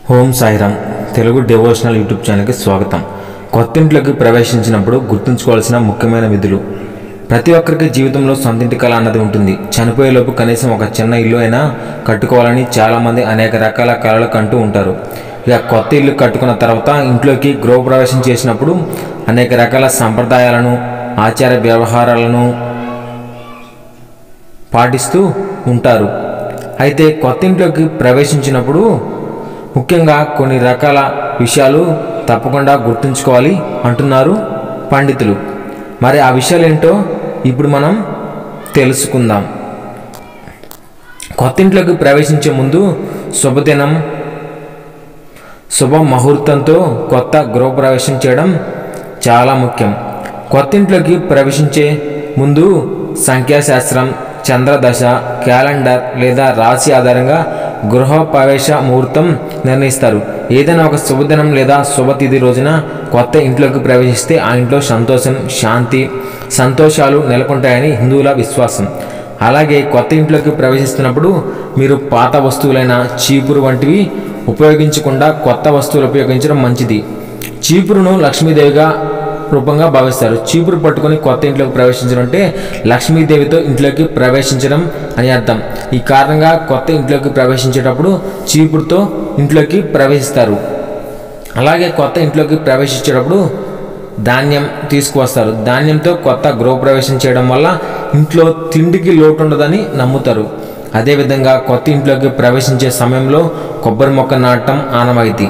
ఓం Sairam Telugu devotional YouTube ఛానల్కి స్వాగతం. కొత్తింట్లోకి ప్రవేశించినప్పుడు గుర్తుంచుకోవాల్సిన ముఖ్యమైన విధులు. ప్రతి ఒక్కరికి జీవితంలో సొంతింటి కళ అన్నది ఉంటుంది. చనిపోయేలోపు కనీసం ఒక చిన్న ఇల్లు అయినా కట్టుకోవాలని చాలామంది అనేక రకాల కళలు కంటూ ఉంటారు. ఇక కొత్త ఇల్లు కట్టుకున్న తర్వాత ఇంట్లోకి గృహప్రవేశం చేసినప్పుడు అనేక రకాల సంప్రదాయాలను ఆచార వ్యవహారాలను పాటిస్తూ ఉంటారు. అయితే కొత్త ఇంట్లోకి ప్రవేశించినప్పుడు ముఖ్యంగా కొన్ని రకాల విషయాలు తప్పకుండా గుర్తుంచుకోవాలి అంటున్నారు పండితులు. మరి ఆ విషయాలు ఏంటో ఇప్పుడు మనం తెలుసుకుందాం. కొత్త ఇంట్లోకి ప్రవేశించే ముందు శుభదినం, శుభ ముహూర్తంతో కొత్త గృహప్రవేశం చేయడం చాలా ముఖ్యం. కొత్త ఇంట్లోకి ప్రవేశించే ముందు సంఖ్యాశాస్త్రం, చంద్రదశ, క్యాలెండర్ లేదా రాశి ఆధారంగా గృహప్రవేశ ముహూర్తం నిర్ణయిస్తారు. ఏదైనా ఒక శుభదినం లేదా శుభతిథి రోజున కొత్త ఇంట్లోకి ప్రవేశిస్తే ఆ ఇంట్లో సంతోషం, శాంతి, సంతోషాలు నెలకొంటాయని హిందువుల విశ్వాసం. అలాగే కొత్త ఇంట్లోకి ప్రవేశిస్తున్నప్పుడు మీరు పాత వస్తువులైన చీపురు వంటివి ఉపయోగించకుండా కొత్త వస్తువులు ఉపయోగించడం మంచిది. చీపురును లక్ష్మీదేవిగా రూపంగా భావిస్తారు. చీపురు పట్టుకొని కొత్త ఇంట్లోకి ప్రవేశించడం అంటే లక్ష్మీదేవితో ఇంట్లోకి ప్రవేశించడం అని అర్థం. ఈ కారణంగా కొత్త ఇంట్లోకి ప్రవేశించేటప్పుడు చీపురుతో ఇంట్లోకి ప్రవేశిస్తారు. అలాగే కొత్త ఇంట్లోకి ప్రవేశించేటప్పుడు ధాన్యం తీసుకువస్తారు. ధాన్యంతో కొత్త గృహప్రవేశం చేయడం వల్ల ఇంట్లో తిండికి లోటు ఉండదని నమ్ముతారు. అదేవిధంగా కొత్త ఇంట్లోకి ప్రవేశించే సమయంలో కొబ్బరి మొక్క నాటడం ఆనవాయితీ.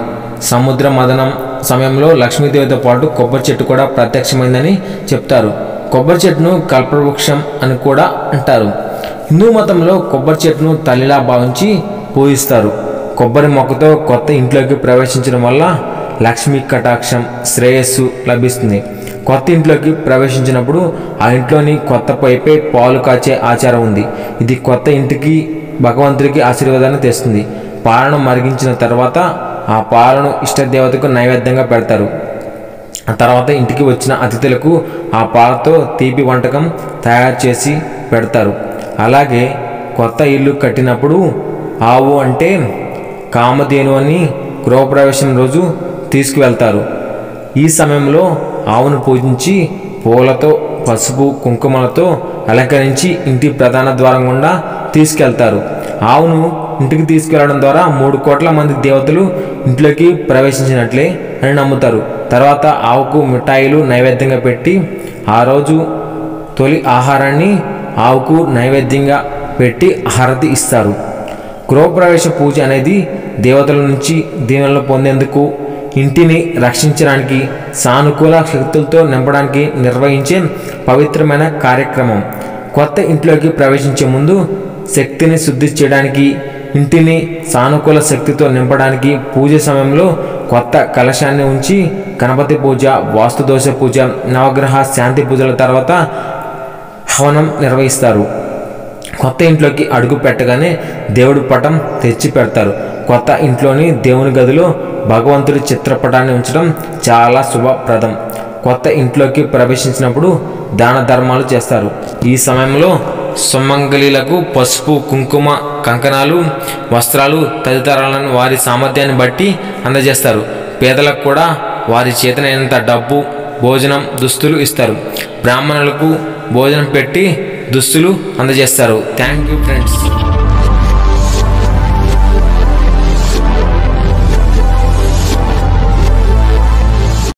సముద్ర మదనం సమయంలో లక్ష్మీదేవితో పాటు కొబ్బరి చెట్టు కూడా ప్రత్యక్షమైందని చెప్తారు. కొబ్బరి చెట్టును కల్పవృక్షం అని కూడా అంటారు. హిందూ మతంలో కొబ్బరి చెట్టును తల్లిలా భావించి పూజిస్తారు. కొబ్బరి మొక్కతో కొత్త ఇంట్లోకి ప్రవేశించడం వల్ల లక్ష్మీ కటాక్షం, శ్రేయస్సు లభిస్తుంది. కొత్త ఇంట్లోకి ప్రవేశించినప్పుడు ఆ ఇంట్లోని కొత్త పొయ్యిపై పాలు కాచే ఆచారం ఉంది. ఇది కొత్త ఇంటికి భగవంతుడికి ఆశీర్వాదాన్ని తెస్తుంది. పాలను మరిగించిన తర్వాత ఆ పాలను ఇష్టదేవతకు నైవేద్యంగా పెడతారు. ఆ తర్వాత ఇంటికి వచ్చిన అతిథులకు ఆ పాలతో తీపి వంటకం తయారు చేసి పెడతారు. అలాగే కొత్త ఇల్లు కట్టినప్పుడు ఆవు అంటే కామధేను అని గృహప్రవేశం రోజు తీసుకువెళ్తారు. ఈ సమయంలో ఆవును పూజించి పూలతో, పసుపు, కుంకుమలతో అలంకరించి ఇంటి ప్రధాన ద్వారం గుండా తీసుకెళ్తారు. ఆవును ఇంటికి తీసుకెళ్లడం ద్వారా 3 కోట్ల మంది దేవతలు ఇంట్లోకి ప్రవేశించినట్లే అని నమ్ముతారు. తర్వాత ఆవుకు మిఠాయిలు నైవేద్యంగా పెట్టి ఆ రోజు తొలి ఆహారాన్ని ఆవుకు నైవేద్యంగా పెట్టి హారతి ఇస్తారు. గృహప్రవేశ పూజ అనేది దేవతల నుంచి దీవెనలు పొందేందుకు, ఇంటిని రక్షించడానికి, సానుకూల శక్తులతో నింపడానికి నిర్వహించే పవిత్రమైన కార్యక్రమం. కొత్త ఇంట్లోకి ప్రవేశించే ముందు శక్తిని శుద్ధి చేయడానికి, ఇంటిని సానుకూల శక్తితో నింపడానికి పూజ సమయంలో కొత్త కలశాన్ని ఉంచి గణపతి పూజ, వాస్తుదోష పూజ, నవగ్రహ శాంతి పూజల తర్వాత హవనం నిర్వహిస్తారు. కొత్త ఇంట్లోకి అడుగు పెట్టగానే దేవుడి పటం తెచ్చి పెడతారు. కొత్త ఇంట్లోని దేవుని గదిలో భగవంతుడి చిత్రపటాన్ని ఉంచడం చాలా శుభప్రదం. కొత్త ఇంట్లోకి ప్రవేశించినప్పుడు దాన ధర్మాలు చేస్తారు. ఈ సమయంలో సుమంగళీలకు పసుపు, కుంకుమ, కంకణాలు, వస్త్రాలు తదితరాలను వారి సామర్థ్యాన్ని బట్టి అందజేస్తారు. పేదలకు కూడా వారి చేతనైనంత డబ్బు, భోజనం, దుస్తులు ఇస్తారు. బ్రాహ్మణులకు భోజనం పెట్టి దుస్తులు అందజేస్తారు. Thank you friends.